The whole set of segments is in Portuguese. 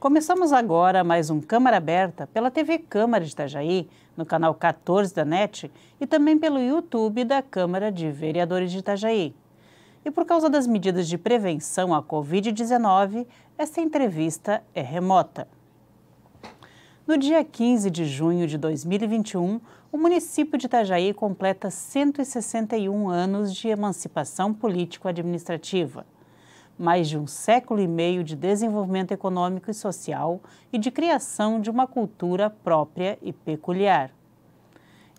Começamos agora mais um Câmara Aberta pela TV Câmara de Itajaí, no canal 14 da NET e também pelo YouTube da Câmara de Vereadores de Itajaí. E por causa das medidas de prevenção à Covid-19, esta entrevista é remota. No dia 15 de junho de 2021, o município de Itajaí completa 161 anos de emancipação político-administrativa. Mais de um século e meio de desenvolvimento econômico e social e de criação de uma cultura própria e peculiar.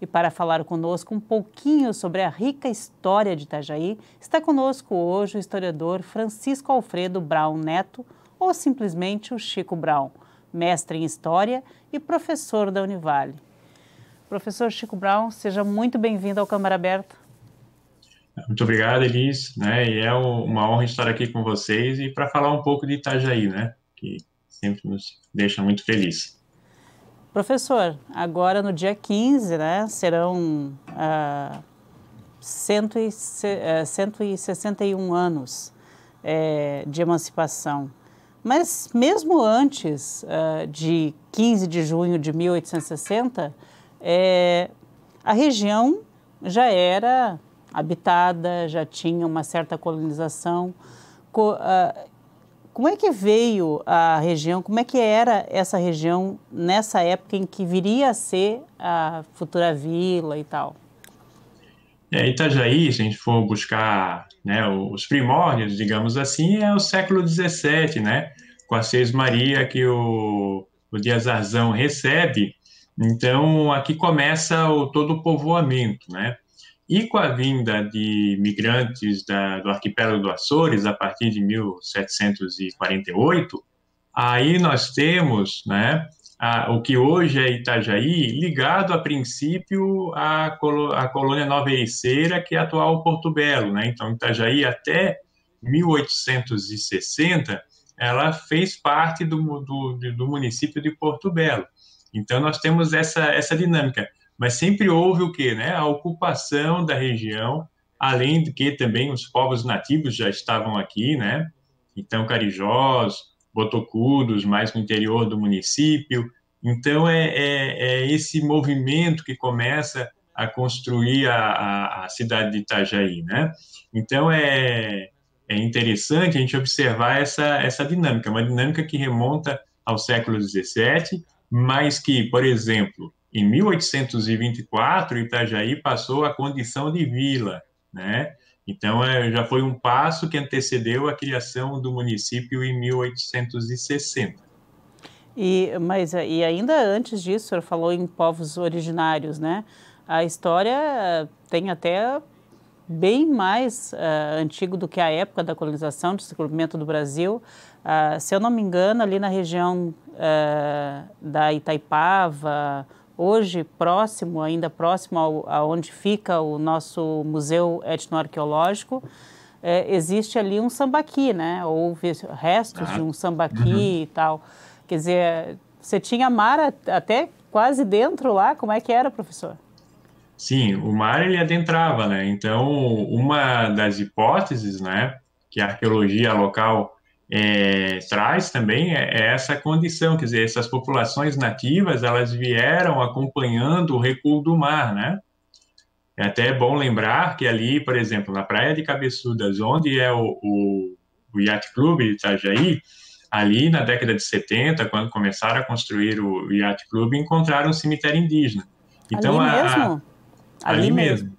E para falar conosco um pouquinho sobre a rica história de Itajaí, está conosco hoje o historiador Francisco Alfredo Braun Neto, ou simplesmente o Chico Braun, mestre em História e professor da Univale. Professor Chico Braun, seja muito bem-vindo ao Câmara Aberta. Muito obrigado, Elis, e é uma honra estar aqui com vocês e para falar um pouco de Itajaí, que sempre nos deixa muito felizes. Professor, agora no dia 15, serão 161 anos de emancipação. Mas mesmo antes de 15 de junho de 1860, a região já era habitada, já tinha uma certa colonização. Como é que veio a região, como é que era essa região nessa época em que viria a ser a futura vila e tal? Itajaí, se a gente for buscar os primórdios, digamos assim, é o século XVII, com a Sesmaria que o Dias-Arzão recebe. Então, aqui começa todo o povoamento, E com a vinda de migrantes do arquipélago do Açores, a partir de 1748, aí nós temos o que hoje é Itajaí, ligado a princípio à colônia Nova Ericeira, que é a atual Porto Belo. Então, Itajaí, até 1860, ela fez parte do município de Porto Belo. Então, nós temos essa dinâmica. Mas sempre houve o quê? A ocupação da região, além de que também os povos nativos já estavam aqui, Então, carijós, botocudos, mais no interior do município. Então, é esse movimento que começa a construir a cidade de Itajaí, Então, é interessante a gente observar essa dinâmica, uma dinâmica que remonta ao século XVII, mas que, por exemplo, em 1824, Itajaí passou a condição de vila, Então, já foi um passo que antecedeu a criação do município em 1860. E ainda antes disso, o senhor falou em povos originários, A história tem até bem mais antigo do que a época da colonização, do descobrimento do Brasil. Se eu não me engano, ali na região da Itaipava, hoje ainda próximo aonde fica o nosso Museu Etnoarqueológico, existe ali um sambaqui, Houve restos de um sambaqui e tal. Quer dizer, você tinha mar até quase dentro lá, como é que era, professor? Sim, o mar ele adentrava, Então, uma das hipóteses, que a arqueologia local traz também é essa condição, quer dizer, essas populações nativas, elas vieram acompanhando o recuo do mar, É até bom lembrar que ali, por exemplo, na Praia de Cabeçudas, onde é o Yacht Club de Itajaí, ali na década de 70, quando começaram a construir o Yacht Club, encontraram um cemitério indígena. Então, Ali mesmo? ali mesmo,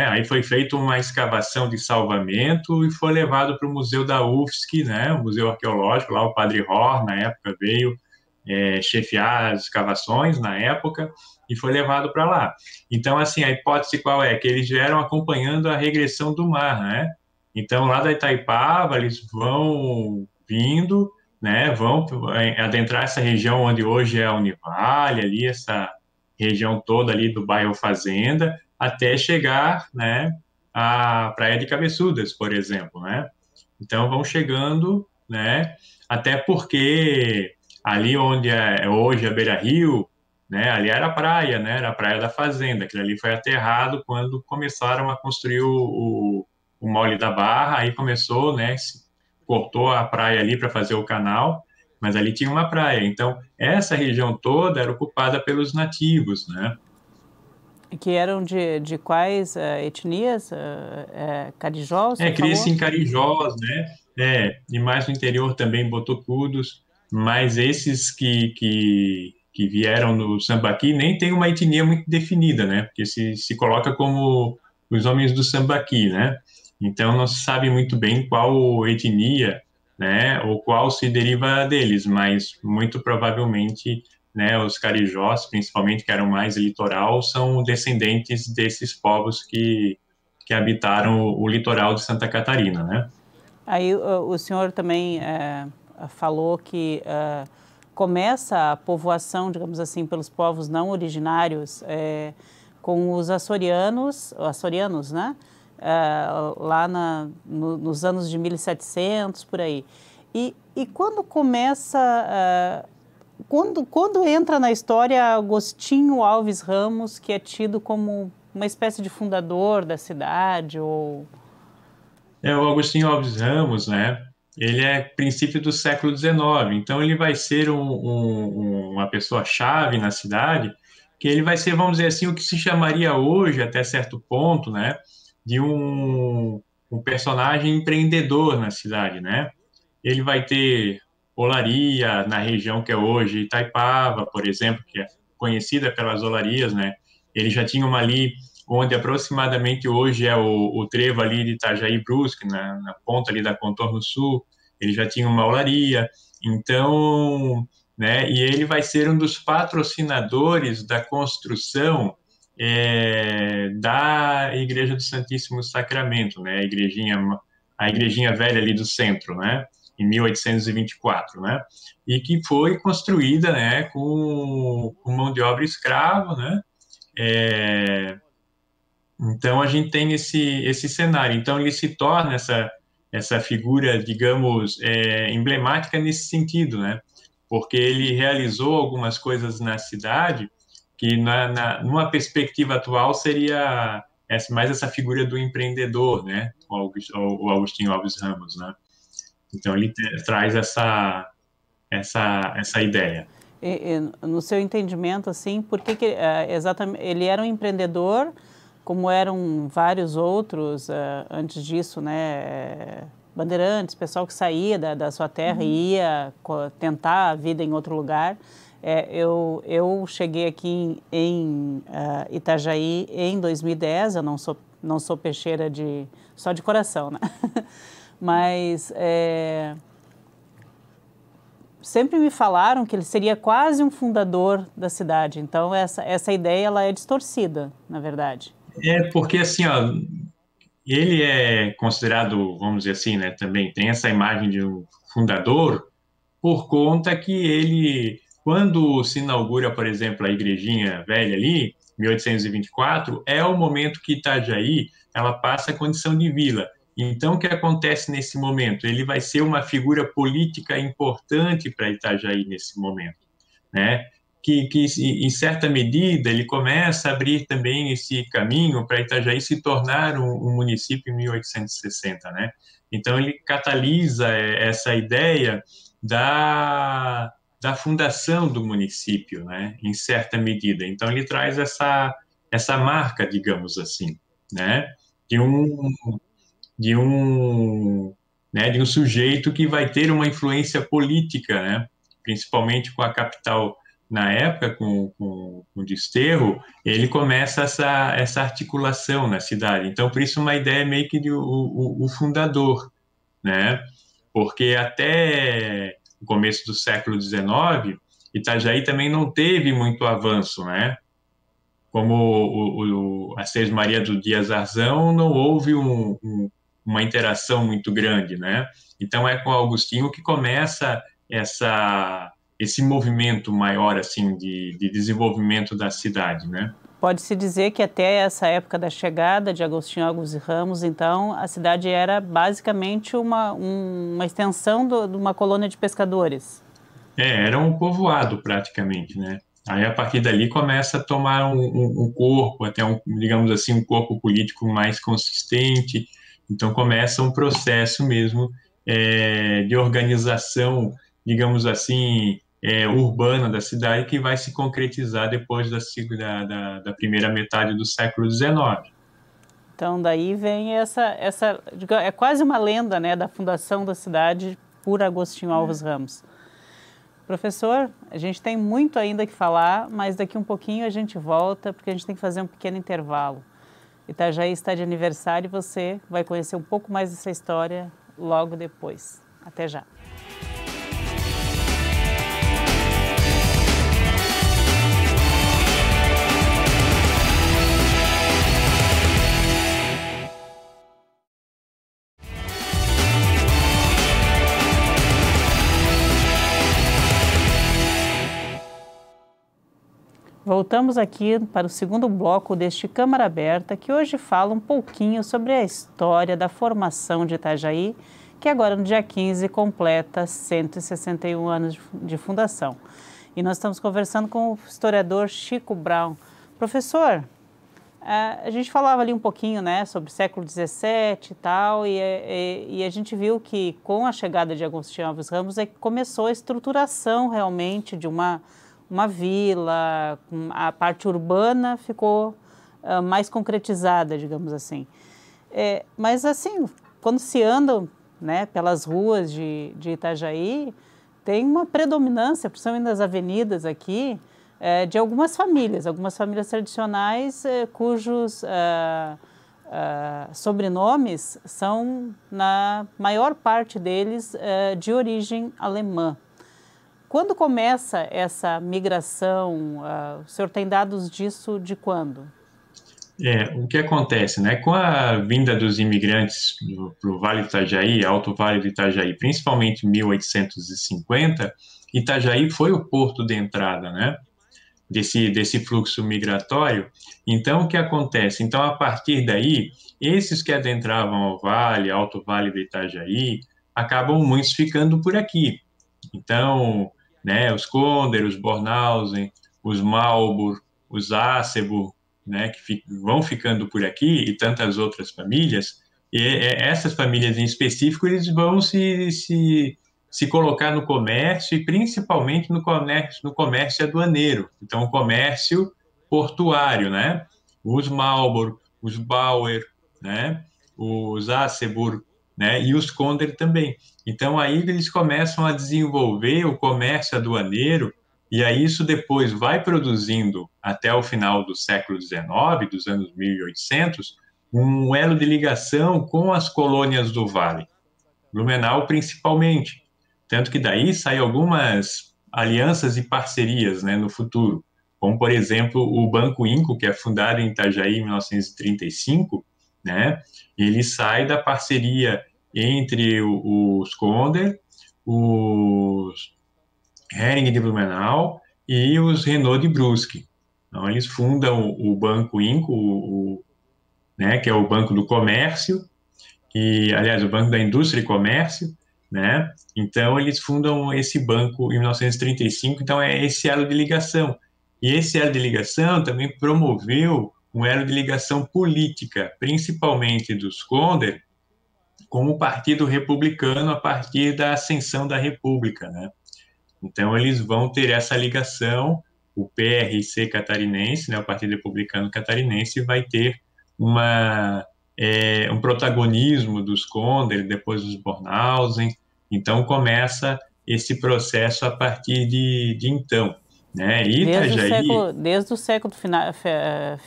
Aí foi feita uma escavação de salvamento e foi levado para o Museu da UFSC, O Museu Arqueológico, lá o Padre Ror, na época, veio chefiar as escavações na época e foi levado para lá. Então, assim, a hipótese qual é? Que eles vieram acompanhando a regressão do mar, Então, lá da Itaipava, eles vão vindo, Vão adentrar essa região onde hoje é a Univale, ali, essa região toda ali do bairro Fazenda, até chegar, à Praia de Cabeçudas, por exemplo, Então, vão chegando, Até porque ali onde é hoje a Beira-Rio, ali era a praia, Era a Praia da Fazenda, aquilo ali foi aterrado quando começaram a construir o Mole da Barra, aí começou, cortou a praia ali para fazer o canal, mas ali tinha uma praia. Então, essa região toda era ocupada pelos nativos, né? Que eram de quais etnias? Carijó, você Cria-se falou? em Carijós, né? E mais no interior também, Botocudos, mas esses que vieram no Sambaqui nem tem uma etnia muito definida, né? Porque se coloca como os homens do Sambaqui, né? Então não se sabe muito bem qual etnia, né? Ou qual se deriva deles, mas muito provavelmente, né? Os Carijós, principalmente que eram mais litoral, são descendentes desses povos que habitaram o litoral de Santa Catarina, né? Aí o senhor também falou que começa a povoação, digamos assim, pelos povos não originários com os açorianos, né? Lá nos anos de 1700, por aí. E quando começa... Quando entra na história Agostinho Alves Ramos, que é tido como uma espécie de fundador da cidade, ou... O Agostinho Alves Ramos, né? Ele é princípio do século XIX, então ele vai ser uma pessoa-chave na cidade, que ele vai ser, vamos dizer assim, o que se chamaria hoje, até certo ponto, né? De um personagem empreendedor na cidade, né? Ele vai ter olaria na região que é hoje Itaipava, por exemplo, que é conhecida pelas olarias, né? Ele já tinha uma ali onde aproximadamente hoje é o trevo ali de Itajaí Brusque, na ponta ali da Contorno Sul, ele já tinha uma olaria, então, né? E ele vai ser um dos patrocinadores da construção da Igreja do Santíssimo Sacramento, né? A igrejinha velha ali do centro, né? Em 1824, né? E que foi construída, né, com mão de obra escrava, né? Então a gente tem esse cenário. Então ele se torna essa figura, digamos, emblemática nesse sentido, né? Porque ele realizou algumas coisas na cidade que numa perspectiva atual seria mais essa figura do empreendedor, né? O Agostinho Alves Ramos, né? Então ele traz essa ideia. No seu entendimento, assim, por que exatamente ele era um empreendedor, como eram vários outros antes disso, né? Bandeirantes, pessoal que saía da sua terra e ia tentar a vida em outro lugar. Eu cheguei aqui em Itajaí em 2010, eu não sou peixeira só de coração, né? Mas sempre me falaram que ele seria quase um fundador da cidade. Então, essa ideia ela é distorcida, na verdade. Porque assim, ó, ele é considerado, vamos dizer assim, né, também tem essa imagem de um fundador por conta que ele, quando se inaugura, por exemplo, a igrejinha velha ali, 1824, é o momento que Itajaí ela passa a condição de vila. Então, o que acontece nesse momento? Ele vai ser uma figura política importante para Itajaí nesse momento, né? Que, em certa medida, ele começa a abrir também esse caminho para Itajaí se tornar um município em 1860, né? Então, ele catalisa essa ideia da fundação do município, né? Em certa medida. Então, ele traz essa marca, digamos assim, né? De um, de um sujeito que vai ter uma influência política, né? Principalmente com a capital na época, com o Desterro, ele começa essa articulação na cidade. Então, por isso, uma ideia meio que de o fundador, né? Porque até o começo do século XIX, Itajaí também não teve muito avanço, né? Como a Seis Maria do Dias Arzão, não houve uma interação muito grande, né? Então é com Augustinho que começa esse movimento maior assim de desenvolvimento da cidade, né? Pode-se dizer que até essa época da chegada de Agostinho Alves Ramos, então, a cidade era basicamente uma extensão de uma colônia de pescadores. Era um povoado praticamente, né? Aí a partir dali começa a tomar um corpo, até digamos assim, um corpo político mais consistente. Então começa um processo mesmo de organização digamos assim, urbana da cidade que vai se concretizar depois da primeira metade do século XIX. Então, daí vem é quase uma lenda, né, da fundação da cidade por Agostinho Alves Ramos. Professor, a gente tem muito ainda que falar, mas daqui um pouquinho a gente volta, porque a gente tem que fazer um pequeno intervalo. Itajaí está de aniversário e você vai conhecer um pouco mais dessa história logo depois. Até já. Voltamos aqui para o segundo bloco deste Câmara Aberta, que hoje fala um pouquinho sobre a história da formação de Itajaí, que agora no dia 15 completa 161 anos de fundação. E nós estamos conversando com o historiador Chico Braun. Professor, a gente falava ali um pouquinho, né, sobre o século XVII e tal, e a gente viu que com a chegada de Agostinho Alves Ramos é que começou a estruturação realmente de uma vila, a parte urbana ficou mais concretizada, digamos assim. Mas assim, quando se anda, né, pelas ruas de Itajaí, tem uma predominância, principalmente nas avenidas aqui, de algumas famílias tradicionais cujos sobrenomes são, na maior parte deles, de origem alemã. Quando começa essa migração? O senhor tem dados disso de quando? O que acontece, né? Com a vinda dos imigrantes para o Vale do Itajaí, Alto Vale do Itajaí, principalmente em 1850, Itajaí foi o porto de entrada, né? Desse fluxo migratório. Então, o que acontece? Então, a partir daí, esses que adentravam ao Vale, Alto Vale do Itajaí, acabam muitos ficando por aqui. Então, né, os Conder, os Bornhausen, os Malbur, os Acebo, né, que vão ficando por aqui, e tantas outras famílias, e essas famílias em específico, eles vão se colocar no comércio, e principalmente no comércio aduaneiro, então o comércio portuário, né, os Malbur, os Bauer, né, os Acebur, né, e os Conder também. Então, aí eles começam a desenvolver o comércio aduaneiro, e aí isso depois vai produzindo, até o final do século XIX, dos anos 1800, um elo de ligação com as colônias do Vale, Blumenau principalmente. Tanto que daí saem algumas alianças e parcerias, né, no futuro, como, por exemplo, o Banco Inco, que é fundado em Itajaí em 1935, né, ele sai da parceria entre os Conder, os Hering de Blumenau e os Renault de Brusque. Então, eles fundam o Banco Inco, né, que é o Banco do Comércio, aliás, o Banco da Indústria e Comércio, né? Então, eles fundam esse banco em 1935, então é esse elo de ligação. E esse elo de ligação também promoveu um elo de ligação política, principalmente dos Conder, com o Partido Republicano a partir da ascensão da República, né? Então, eles vão ter essa ligação, o PRC catarinense, né, o Partido Republicano Catarinense, vai ter um protagonismo dos Conder, depois dos Bornhausen. Então, começa esse processo a partir de então. Né? E Itajaí... Desde o século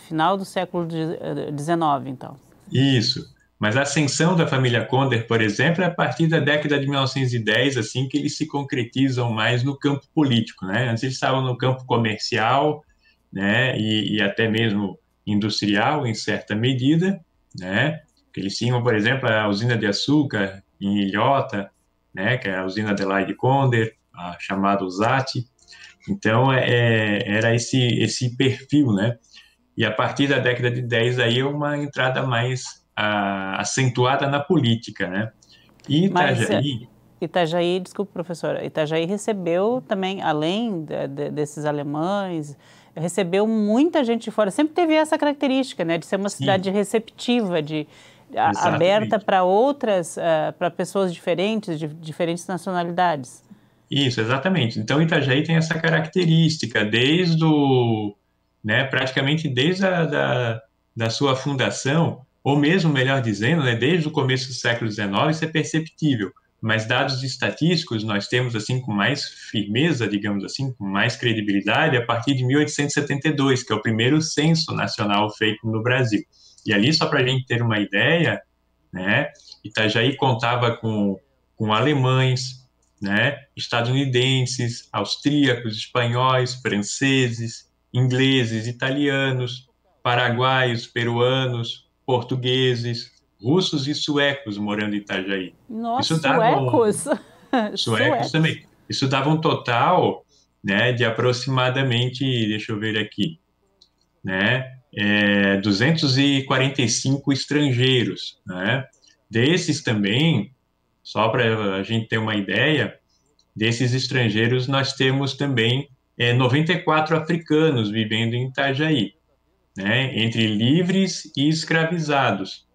final do século XIX, então. Isso. Mas a ascensão da família Conder, por exemplo, é a partir da década de 1910, assim, que eles se concretizam mais no campo político, né? Antes eles estavam no campo comercial, né, e até mesmo industrial, em certa medida, né? Eles tinham, por exemplo, a usina de açúcar em Ilhota, né, que é a usina Adelaide Conder, a chamada Usati. Então, era esse perfil, né? E a partir da década de 10, aí é uma entrada mais acentuada na política, né? E Itajaí... Itajaí, desculpe, professora, Itajaí recebeu também, além desses alemães, recebeu muita gente de fora. Sempre teve essa característica, né? De ser uma cidade receptiva, aberta para outras, para pessoas diferentes, de diferentes nacionalidades. Isso, exatamente. Então, Itajaí tem essa característica praticamente desde da sua fundação, ou mesmo, melhor dizendo, né, desde o começo do século XIX, isso é perceptível. Mas dados estatísticos nós temos assim com mais firmeza, digamos assim, com mais credibilidade a partir de 1872, que é o primeiro censo nacional feito no Brasil. E ali, só para a gente ter uma ideia, né, Itajaí contava com alemães, né, estadunidenses, austríacos, espanhóis, franceses, ingleses, italianos, paraguaios, peruanos, portugueses, russos e suecos morando em Itajaí. Nossa, Isso dava suecos! suecos Suecos. também. Isso dava um total, né, de aproximadamente, deixa eu ver aqui, né, 245 estrangeiros, né? Desses também, só para a gente ter uma ideia, desses estrangeiros nós temos também 94 africanos vivendo em Itajaí, né? Entre livres e escravizados,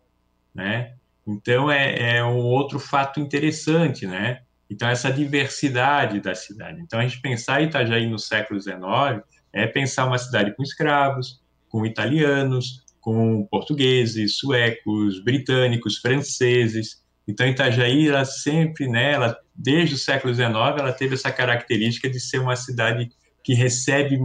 né? Então é um outro fato interessante, né? Então essa diversidade da cidade. Então a gente pensar Itajaí no século XIX é pensar uma cidade com escravos, com italianos, com portugueses, suecos, britânicos, franceses. Então Itajaí ela sempre, né? Ela desde o século XIX ela teve essa característica de ser uma cidade que recebe,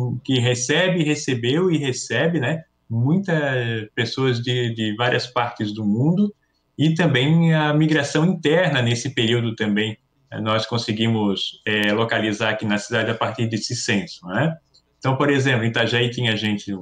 recebeu e recebe, né? Muitas pessoas de várias partes do mundo e também a migração interna nesse período também nós conseguimos localizar aqui na cidade a partir desse censo, né? Então, por exemplo, em Itajaí tinha gente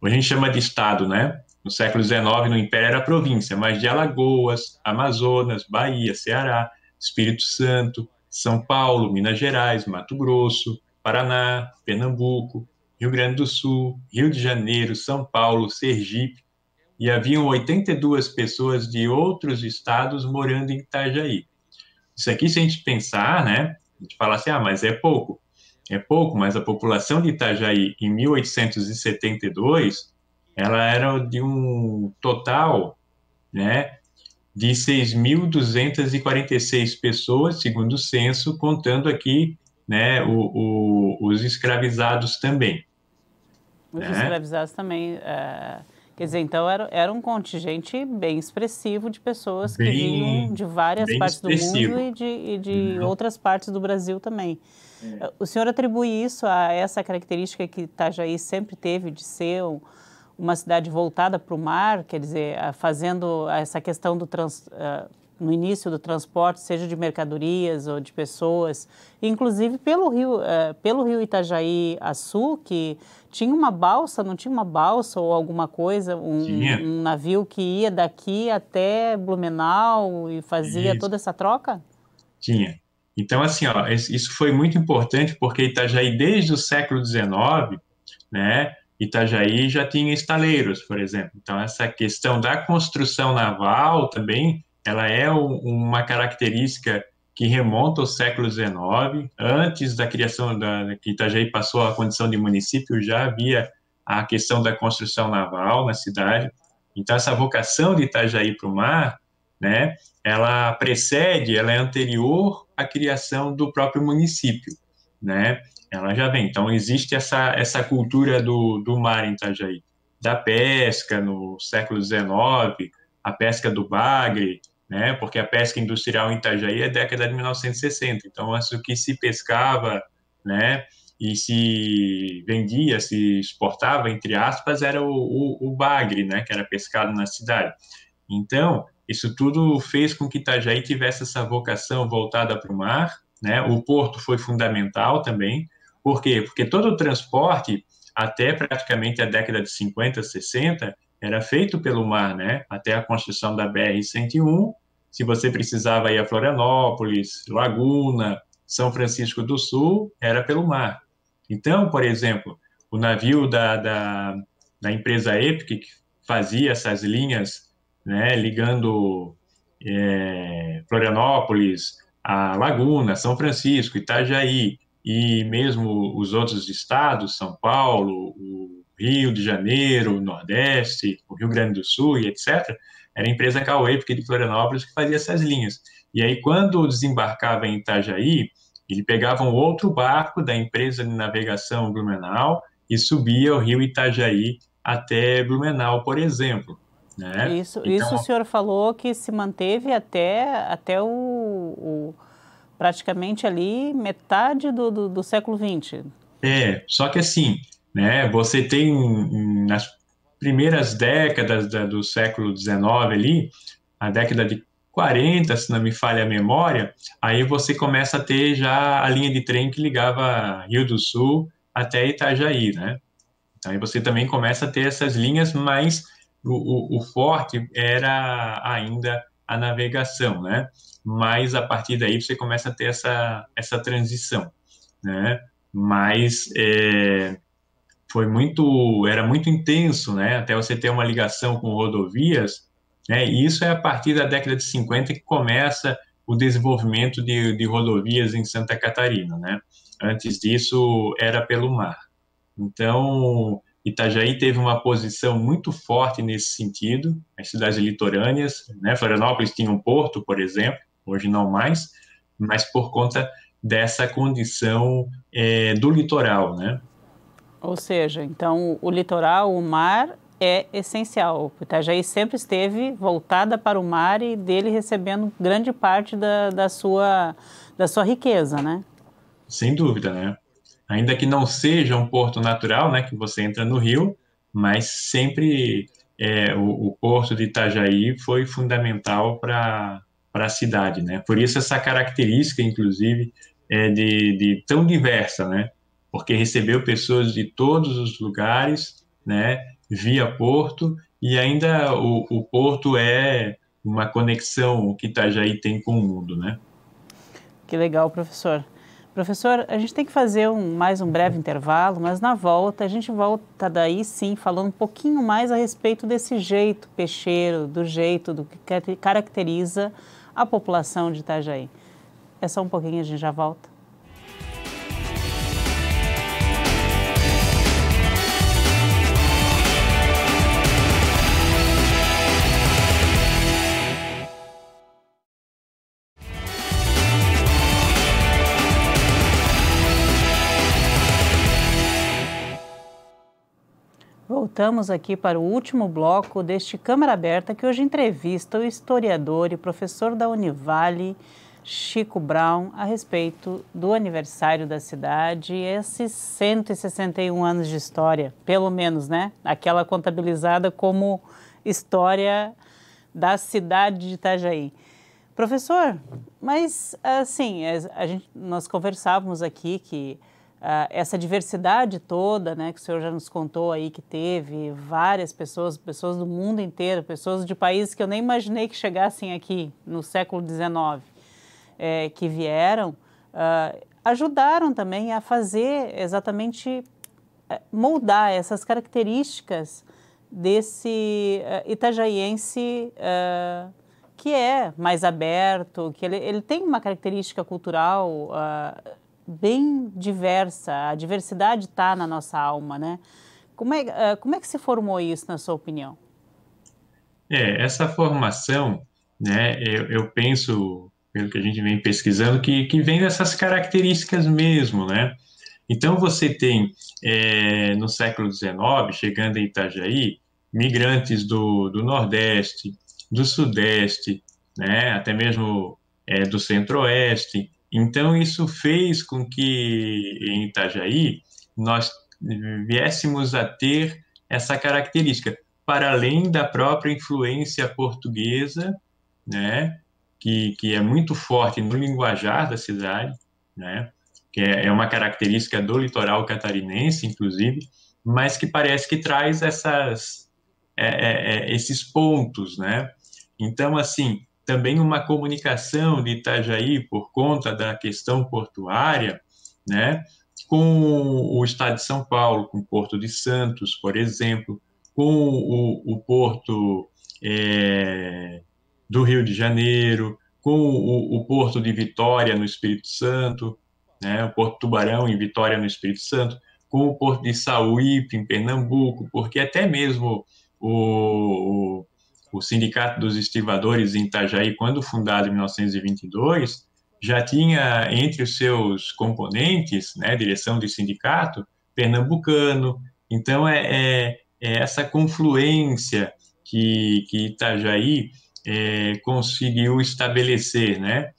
a gente chama de estado, né? No século XIX, no Império era província, mas de Alagoas, Amazonas, Bahia, Ceará, Espírito Santo, São Paulo, Minas Gerais, Mato Grosso, Paraná, Pernambuco, Rio Grande do Sul, Rio de Janeiro, São Paulo, Sergipe, e haviam 82 pessoas de outros estados morando em Itajaí. Isso aqui, se a gente pensar, né, a gente fala assim, mas é pouco. É pouco, mas a população de Itajaí em 1872, ela era de um total, né, de 6.246 pessoas, segundo o censo, contando aqui, né, os escravizados também, Os né? escravizados também. Quer dizer, então era um contingente bem expressivo de pessoas que vinham Bem, de várias bem partes do mundo expressivo. e de Uhum. outras partes do Brasil também. O senhor atribui isso a essa característica que Itajaí sempre teve de ser uma cidade voltada para o mar, quer dizer, fazendo essa questão no início do transporte, seja de mercadorias ou de pessoas, inclusive pelo rio Itajaí-Açu, que tinha uma balsa, não tinha uma balsa ou alguma coisa, Tinha, um navio que ia daqui até Blumenau e fazia isso. toda essa troca? Tinha. Então, assim, ó, isso foi muito importante porque Itajaí, desde o século XIX, né, Itajaí já tinha estaleiros, por exemplo. Então, essa questão da construção naval também, ela é uma característica que remonta ao século XIX. Antes da criação que Itajaí passou a condição de município, já havia a questão da construção naval na cidade. Então, essa vocação de Itajaí para o mar, né, ela precede, ela é anterior à criação do próprio município, né? Ela já vem. Então, existe essa cultura do mar em Itajaí, da pesca no século XIX, a pesca do bagre, né? Porque a pesca industrial em Itajaí é década de 1960. Então, isso que se pescava, né? E se vendia, se exportava, entre aspas, era o bagre, né? Que era pescado na cidade. Então, isso tudo fez com que Itajaí tivesse essa vocação voltada para o mar, né? O porto foi fundamental também. Por quê? Porque todo o transporte, até praticamente a década de 50, 60, era feito pelo mar, né? Até a construção da BR-101, se você precisava ir a Florianópolis, Laguna, São Francisco do Sul, era pelo mar. Então, por exemplo, o navio da empresa Epic, que fazia essas linhas, né, ligando Florianópolis, a Laguna, São Francisco, Itajaí e mesmo os outros estados, São Paulo, o Rio de Janeiro, o Nordeste, o Rio Grande do Sul e etc., era a empresa Cauê, porque de Florianópolis, que fazia essas linhas. E aí, quando desembarcava em Itajaí, Ele pegava um outro barco da empresa de navegação Blumenau e subia o rio Itajaí até Blumenau, por exemplo, né? Isso o Então, senhor falou que se manteve até praticamente ali metade do século XX. só que assim, né, você tem nas primeiras décadas do século XIX ali, a década de 40, se não me falha a memória, aí você começa a ter já a linha de trem que ligava Rio do Sul até Itajaí, né? Então, aí você também começa a ter essas linhas, mas o forte era ainda a navegação, né? Mas a partir daí você começa a ter essa transição, né? Mas era muito intenso, né? Até você ter uma ligação com rodovias, né? E isso é a partir da década de 50 que começa o desenvolvimento de rodovias em Santa Catarina, né? Antes disso era pelo mar. Então, Itajaí teve uma posição muito forte nesse sentido, as cidades litorâneas, né? Florianópolis tinha um porto, por exemplo, hoje não mais, mas por conta dessa condição do litoral, né? Ou seja, então o litoral, o mar é essencial. O Itajaí sempre esteve voltada para o mar e dele recebendo grande parte da sua riqueza, né? Sem dúvida, né? Ainda que não seja um porto natural, né, que você entra no rio, mas sempre o porto de Itajaí foi fundamental para a cidade, né? Por isso essa característica, inclusive, de tão diversa, né? Porque recebeu pessoas de todos os lugares, né, via porto, e ainda o porto é uma conexão que Itajaí tem com o mundo, né? Que legal, professor. Professor, a gente tem que fazer mais um breve intervalo, mas na volta, a gente volta daí sim, falando um pouquinho mais a respeito desse jeito peixeiro, do jeito do que caracteriza a população de Itajaí. É só um pouquinho, a gente já volta. Voltamos aqui para o último bloco deste Câmara Aberta, que hoje entrevista o historiador e professor da Univale, Chico Braun, a respeito do aniversário da cidade, esses 161 anos de história, pelo menos, né? Aquela contabilizada como história da cidade de Itajaí. Professor, mas assim, nós conversávamos aqui que essa diversidade toda, né, que o senhor já nos contou aí que teve várias pessoas do mundo inteiro, pessoas de países que eu nem imaginei que chegassem aqui no século XIX, que vieram, ajudaram também a fazer exatamente, moldar essas características desse itajaiense que é mais aberto, que ele tem uma característica cultural bem diversa, a diversidade está na nossa alma, né? Como é que se formou isso, na sua opinião? Essa formação, né, eu penso, pelo que a gente vem pesquisando, que vem dessas características mesmo, né? Então, você tem, no século XIX, chegando em Itajaí, migrantes do Nordeste, do Sudeste, né, até mesmo do Centro-Oeste. Então, isso fez com que, em Itajaí, nós viéssemos a ter essa característica, para além da própria influência portuguesa, né, que é muito forte no linguajar da cidade, né, que é uma característica do litoral catarinense, inclusive, mas que parece que traz esses pontos, né? Então, assim, também uma comunicação de Itajaí por conta da questão portuária, né? Com o estado de São Paulo, com o Porto de Santos, por exemplo, com o Porto do Rio de Janeiro, com o Porto de Vitória, no Espírito Santo, né, o Porto Tubarão em Vitória, no Espírito Santo, com o Porto de Sauípe, em Pernambuco, porque até mesmo o Sindicato dos Estivadores em Itajaí, quando fundado em 1922, já tinha entre os seus componentes, né, direção de sindicato, pernambucano. Então, é essa confluência que Itajaí conseguiu estabelecer, né,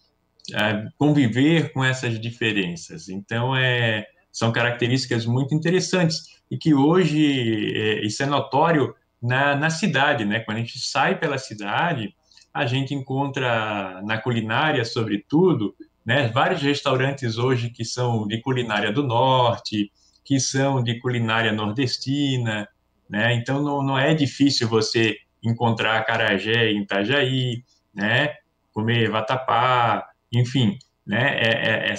conviver com essas diferenças. Então, são características muito interessantes e que hoje isso é notório na cidade, né? Quando a gente sai pela cidade, a gente encontra na culinária, sobretudo, né, vários restaurantes hoje que são de culinária do norte, que são de culinária nordestina, né? Então, não é difícil você encontrar acarajé em Itajaí, né? Comer vatapá, enfim, né,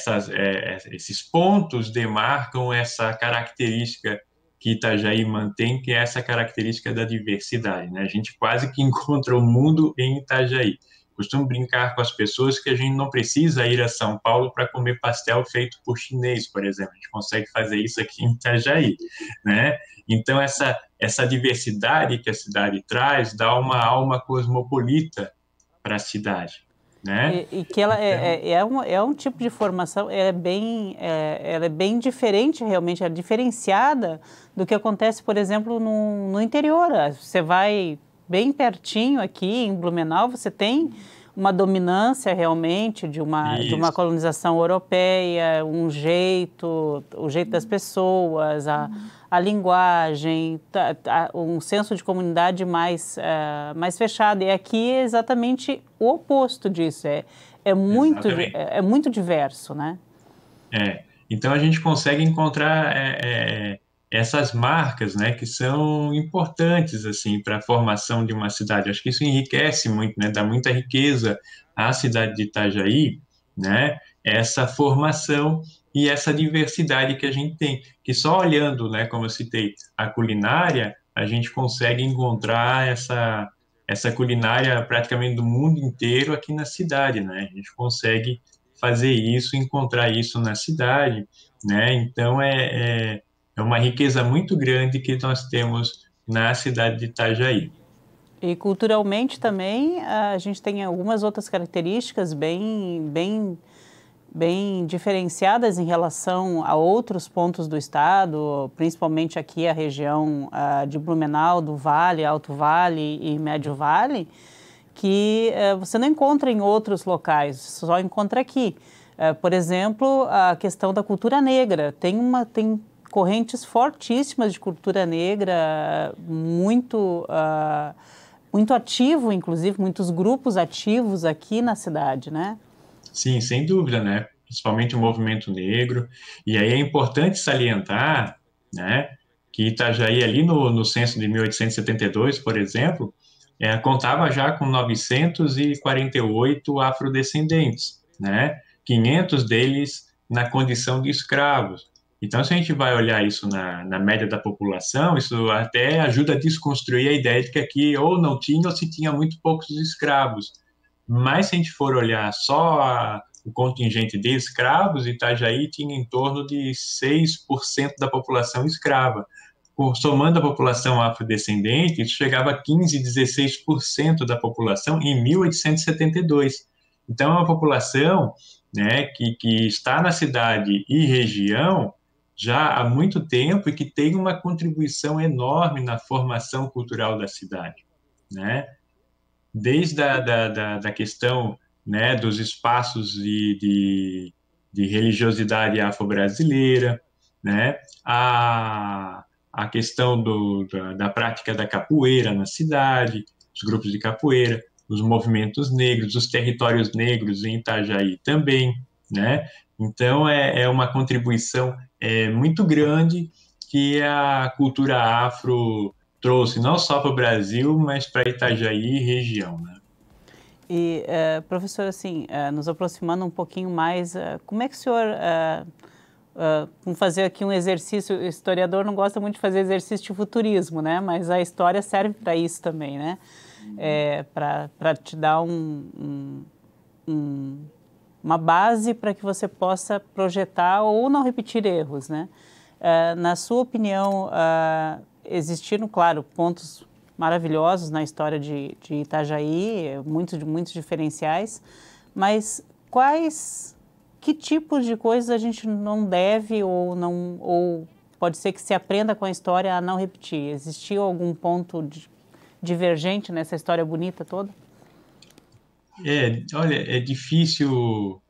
esses pontos demarcam essa característica que Itajaí mantém, que é essa característica da diversidade. Né? A gente quase que encontra o mundo em Itajaí. Costumo brincar com as pessoas que a gente não precisa ir a São Paulo para comer pastel feito por chinês, por exemplo. A gente consegue fazer isso aqui em Itajaí, né? Então, essa diversidade que a cidade traz dá uma alma cosmopolita para a cidade. Né? E que ela é um tipo de formação, ela é bem diferente realmente, é diferenciada do que acontece, por exemplo, no interior. Você vai bem pertinho aqui em Blumenau, você tem uma dominância realmente de uma colonização europeia, o jeito das pessoas, a linguagem, um senso de comunidade mais fechado. E aqui é exatamente o oposto disso, é muito diverso, né? Então a gente consegue encontrar essas marcas, né, que são importantes assim para a formação de uma cidade. Acho que isso enriquece muito, né, dá muita riqueza à cidade de Itajaí, né, essa formação e essa diversidade que a gente tem, que só olhando, né, como eu citei, a culinária, a gente consegue encontrar essa culinária praticamente do mundo inteiro aqui na cidade, né? A gente consegue fazer isso, encontrar isso na cidade, né? Então é uma riqueza muito grande que nós temos na cidade de Itajaí. E culturalmente também a gente tem algumas outras características bem diferenciadas em relação a outros pontos do estado, principalmente aqui a região de Blumenau, do Vale, Alto Vale e Médio Vale, que você não encontra em outros locais, só encontra aqui. Por exemplo, a questão da cultura negra. Tem correntes fortíssimas de cultura negra, muito ativo, inclusive, muitos grupos ativos aqui na cidade, né? Sim, sem dúvida, né? Principalmente o movimento negro. E aí é importante salientar, né, que Itajaí, ali no censo de 1872, por exemplo, contava já com 948 afrodescendentes, né? 500 deles na condição de escravos. Então, se a gente vai olhar isso na média da população, isso até ajuda a desconstruir a ideia de que aqui ou não tinha ou se tinha muito poucos escravos. Mas se a gente for olhar só o contingente de escravos, Itajaí tinha em torno de 6% da população escrava. Somando a população afrodescendente, isso chegava a 15, 16% da população em 1872. Então, é uma população, né, que está na cidade e região já há muito tempo e que tem uma contribuição enorme na formação cultural da cidade, né? Desde da questão, né, dos espaços de religiosidade afro-brasileira, né, a questão da prática da capoeira na cidade, os grupos de capoeira, os movimentos negros, os territórios negros em Itajaí também, né? Então, é uma contribuição muito grande que a cultura afro trouxe não só para o Brasil, mas para Itajaí e região, né? E, professor, assim, nos aproximando um pouquinho mais, como é que o senhor, vamos fazer aqui um exercício, o historiador não gosta muito de fazer exercício de futurismo, né? Mas a história serve para isso também, né? Para te dar uma base para que você possa projetar ou não repetir erros, né? Na sua opinião, existiram, claro, pontos maravilhosos na história de Itajaí, muitos diferenciais, mas quais que tipos de coisas a gente não deve ou pode ser que se aprenda com a história a não repetir? Existiu algum ponto divergente nessa história bonita toda? Olha, é difícil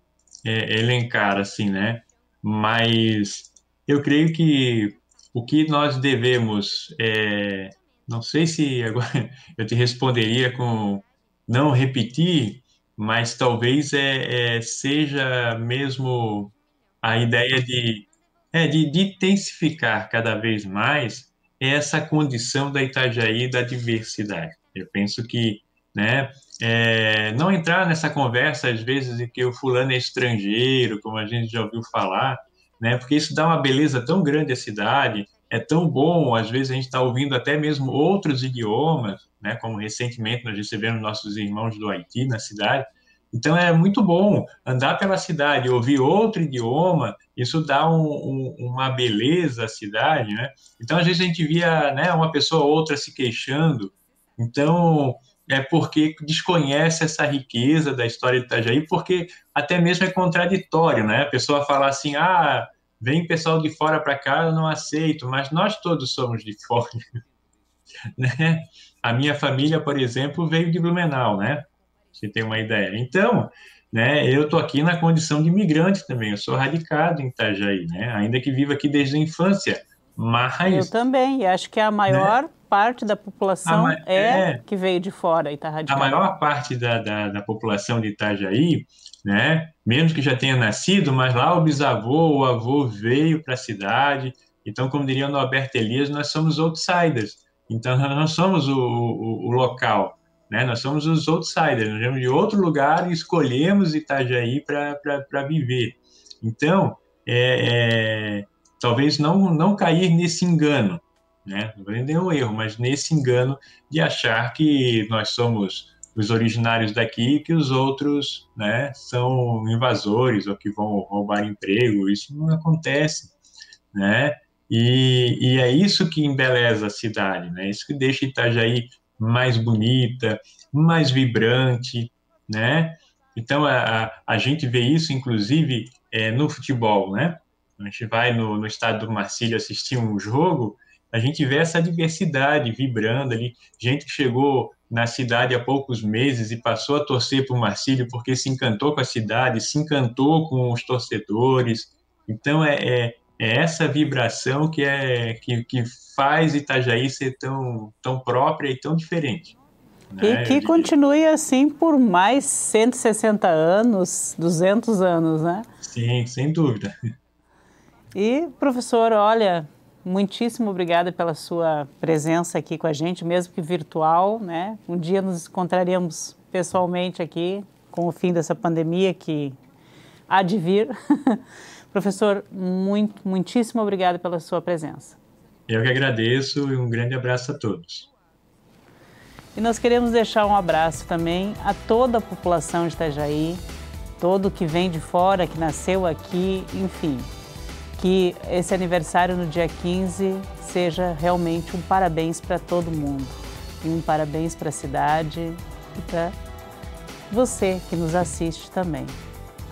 elencar assim, né? Mas eu creio que o que nós devemos, não sei se agora eu te responderia com não repetir, mas talvez seja mesmo a ideia de intensificar cada vez mais essa condição da Itajaí da diversidade. Eu penso que, né, não entrar nessa conversa, às vezes, de que o fulano é estrangeiro, como a gente já ouviu falar, né, porque isso dá uma beleza tão grande à cidade, é tão bom, às vezes a gente está ouvindo até mesmo outros idiomas, né, como recentemente nós recebemos nossos irmãos do Haiti na cidade. Então é muito bom andar pela cidade, ouvir outro idioma, isso dá uma beleza à cidade, né? Então às vezes a gente via, né, uma pessoa ou outra se queixando, então é porque desconhece essa riqueza da história de Itajaí, porque até mesmo é contraditório, né? A pessoa falar assim, vem pessoal de fora para cá, eu não aceito, mas nós todos somos de fora, né? A minha família, por exemplo, veio de Blumenau, né? Você tem uma ideia. Então, né, eu estou aqui na condição de imigrante também, eu sou radicado em Itajaí, né? Ainda que vivo aqui desde a infância, Eu mas... também, e acho que a Né, maior parte da população que veio de fora e está a radicada. maior parte da população de Itajaí, né, mesmo que já tenha nascido, mas lá o bisavô, o avô veio para a cidade. Então, como diria o Norberto Elias, nós somos outsiders. Então, nós não somos o local, né? Nós somos os outsiders. Nós viemos de outro lugar e escolhemos Itajaí para viver. Então, talvez não cair nesse engano, né? Não é nenhum erro, mas nesse engano de achar que nós somos os originários daqui e que os outros, né, são invasores ou que vão roubar emprego. Isso não acontece, né? E é isso que embeleza a cidade, né? Isso que deixa Itajaí mais bonita, mais vibrante, né? Então a gente vê isso, inclusive, no futebol, né? A gente vai no estádio do Marcílio assistir um jogo, a gente vê essa diversidade vibrando ali, gente que chegou na cidade há poucos meses e passou a torcer para o Marcílio porque se encantou com a cidade, se encantou com os torcedores. Então é essa vibração que faz Itajaí ser tão própria e tão diferente, E né? que continue assim por mais 160 anos, 200 anos, né? Sim, sem dúvida. E, professor, olha, muitíssimo obrigada pela sua presença aqui com a gente, mesmo que virtual, né? Um dia nos encontraremos pessoalmente aqui, com o fim dessa pandemia que há de vir. Professor, muitíssimo obrigada pela sua presença. Eu que agradeço e um grande abraço a todos. E nós queremos deixar um abraço também a toda a população de Itajaí, todo que vem de fora, que nasceu aqui, enfim. Que esse aniversário no dia 15 seja realmente um parabéns para todo mundo. E um parabéns para a cidade e para você que nos assiste também.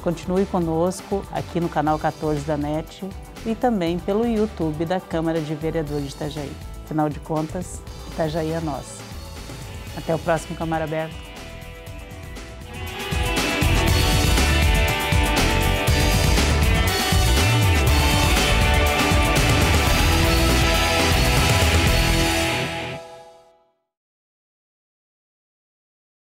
Continue conosco aqui no canal 14 da NET e também pelo YouTube da Câmara de Vereadores de Itajaí. Afinal de contas, Itajaí é nossa. Até o próximo Câmara Aberta.